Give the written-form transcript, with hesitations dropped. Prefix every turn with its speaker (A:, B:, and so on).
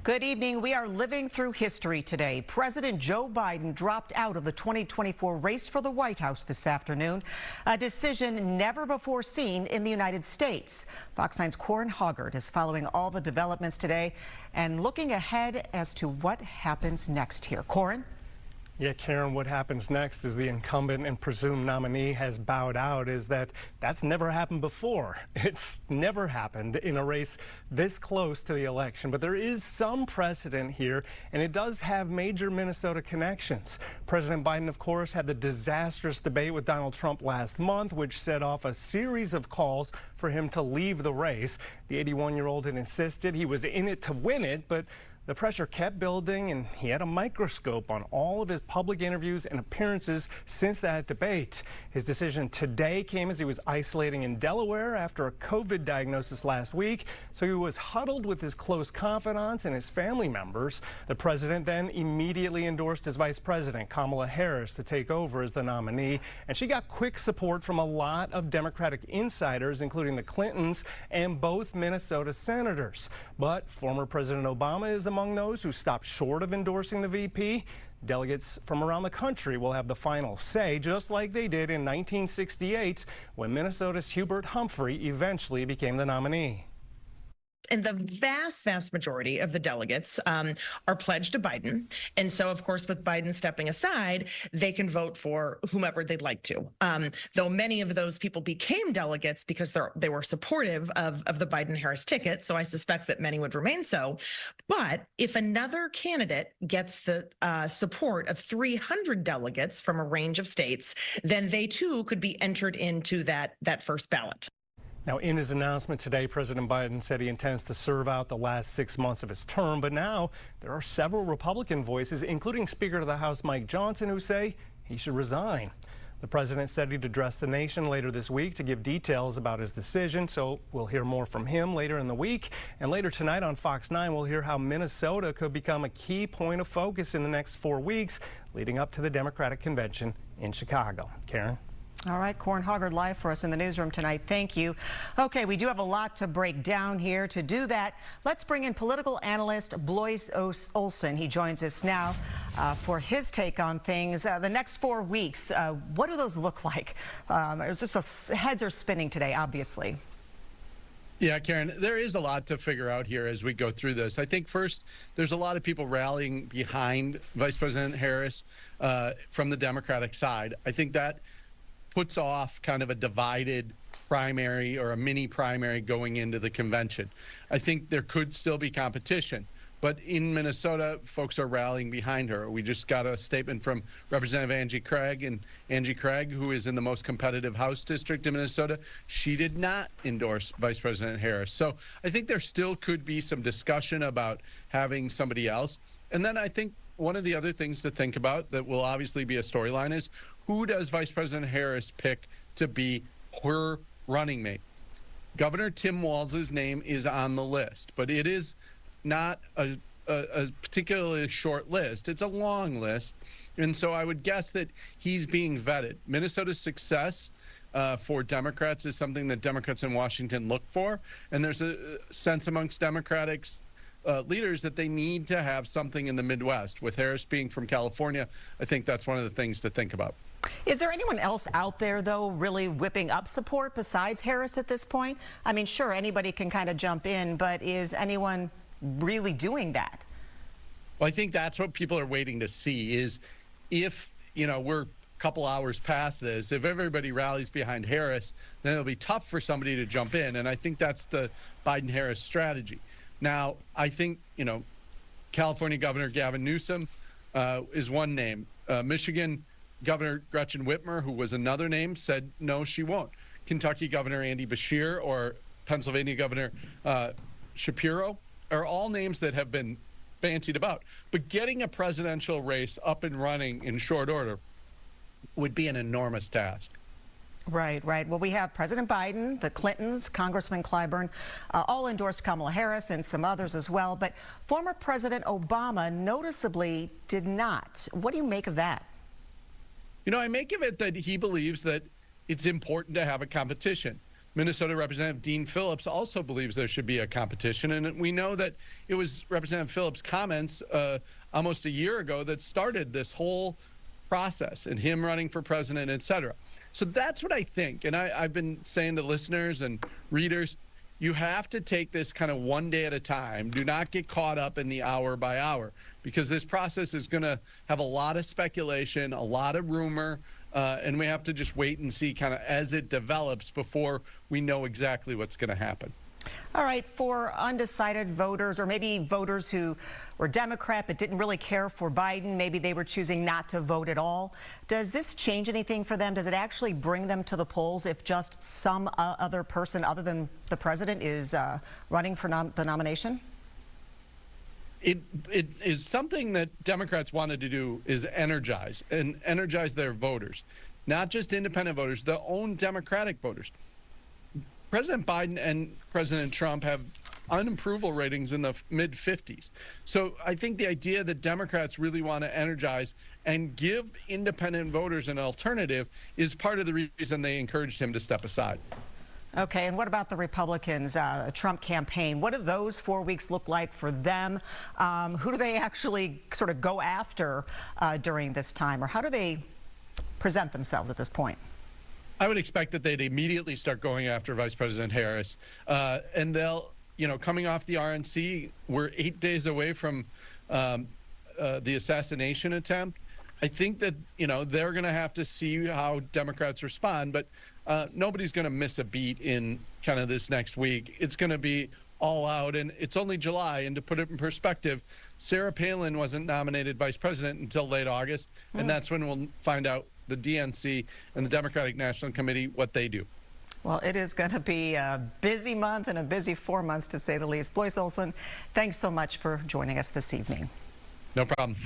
A: Good evening. We are living through history today. President Joe Biden dropped out of the 2024 race for the White House this afternoon, a decision never before seen in the United States. Fox 9's Corin Hoggard is following all the developments today and looking ahead as to what happens next here. Corin?
B: Yeah, Karen, what happens next is the incumbent and presumed nominee has bowed out that's never happened before. It's never happened in a race this close to the election, but there is some precedent here, and it does have major Minnesota connections. President Biden, of course, had the disastrous debate with Donald Trump last month, which set off a series of calls for him to leave the race. The 81-year-old had insisted he was in it to win it, but the pressure kept building, and he had a microscope on all of his public interviews and appearances since that debate. His decision today came as he was isolating in Delaware after a COVID diagnosis last week, so he was huddled with his close confidants and his family members. The president then immediately endorsed his vice president, Kamala Harris, to take over as the nominee, and she got quick support from a lot of Democratic insiders, including the Clintons and both Minnesota senators. But former President Obama is among those who stopped short of endorsing the VP. Delegates from around the country will have the final say, just like they did in 1968 when Minnesota's Hubert Humphrey eventually became the nominee.
C: And the vast majority of the delegates are pledged to Biden. And so, of course, with Biden stepping aside, they can vote for whomever they'd like to. Though many of those people became delegates because they were supportive of the Biden-Harris ticket. So I suspect that many would remain so. But if another candidate gets the support of 300 delegates from a range of states, then they too could be entered into that first ballot.
B: Now, in his announcement today, President Biden said he intends to serve out the last 6 months of his term. But now there are several Republican voices, including Speaker of the House Mike Johnson, who say he should resign. The president said he'd address the nation later this week to give details about his decision. So we'll hear more from him later in the week. And later tonight on Fox 9, we'll hear how Minnesota could become a key point of focus in the next 4 weeks leading up to the Democratic convention in Chicago. Karen?
A: All right, Corin Hoggard live for us in the newsroom tonight. Thank you. Okay, we do have a lot to break down here. To do that, let's bring in political analyst Blois Olson. He joins us now for his take on things. The next 4 weeks, what do those look like? Heads are spinning today, obviously.
D: Yeah, Karen, there is a lot to figure out here as we go through this. I think first, there's a lot of people rallying behind Vice President Harris from the Democratic side. I think that puts off kind of a divided primary or a mini primary going into the convention. I think there could still be competition, but in Minnesota, folks are rallying behind her. We just got a statement from Representative Angie Craig, and Angie Craig, who is in the most competitive House district in Minnesota, she did not endorse Vice President Harris. So I think there still could be some discussion about having somebody else. And then I think one of the other things to think about that will obviously be a storyline is who does Vice President Harris pick to be her running mate? Governor Tim Walz's name is on the list, but it is not a particularly short list. It's a long list. And so I would guess that he's being vetted. Minnesota's success for Democrats is something that Democrats in Washington look for. And there's a sense amongst Democrats leaders that they need to have something in the Midwest. With Harris being from California, I think that's one of the things to think about.
A: Is there anyone else out there, though, really whipping up support besides Harris at this point? I mean, sure, anybody can kind of jump in, but is anyone really doing that?
D: Well, I think that's what people are waiting to see is if, we're a couple hours past this, if everybody rallies behind Harris, then it'll be tough for somebody to jump in. And I think that's the Biden-Harris strategy. Now, I think, California Governor Gavin Newsom is one name. Michigan Governor Gretchen Whitmer, who was another name, said no, she won't. Kentucky Governor Andy Beshear or Pennsylvania Governor Shapiro are all names that have been bantied about. But getting a presidential race up and running in short order would be an enormous task.
A: Right. Well, we have President Biden, the Clintons, Congressman Clyburn, all endorsed Kamala Harris and some others as well. But former President Obama noticeably did not. What do you make of that?
D: I make of it that he believes that it's important to have a competition. Minnesota Representative Dean Phillips also believes there should be a competition. And we know that it was Representative Phillips' comments almost a year ago that started this whole process and him running for president, et cetera. So that's what I think. And I've been saying to listeners and readers, you have to take this kind of one day at a time. Do not get caught up in the hour by hour, because this process is going to have a lot of speculation, a lot of rumor, and we have to just wait and see kind of as it develops before we know exactly what's going to happen.
A: All right, for undecided voters, or maybe voters who were Democrat but didn't really care for Biden, maybe they were choosing not to vote at all, does this change anything for them? Does it actually bring them to the polls if just some other person other than the president is running for the nomination?
D: It is something that Democrats wanted to do, is energize their voters, not just independent voters, their own Democratic voters. President Biden and President Trump have unapproval ratings in the mid-50s. So I think the idea that Democrats really want to energize and give independent voters an alternative is part of the reason they encouraged him to step aside.
A: Okay, and what about the Republicans, Trump campaign? What do those 4 weeks look like for them? Who do they actually sort of go after during this time, or how do they present themselves at this point?
D: I would expect that they'd immediately start going after Vice President Harris. And they'll, coming off the RNC, we're 8 days away from the assassination attempt. I think that, they're going to have to see how Democrats respond, but nobody's going to miss a beat in kind of this next week. It's going to be all out, and it's only July. And to put it in perspective, Sarah Palin wasn't nominated vice president until late August, and that's when we'll find out the DNC and the Democratic National Committee what they do.
A: Well, it is going to be a busy month and a busy 4 months, to say the least. Blois Olson, thanks so much for joining us this evening.
D: No problem.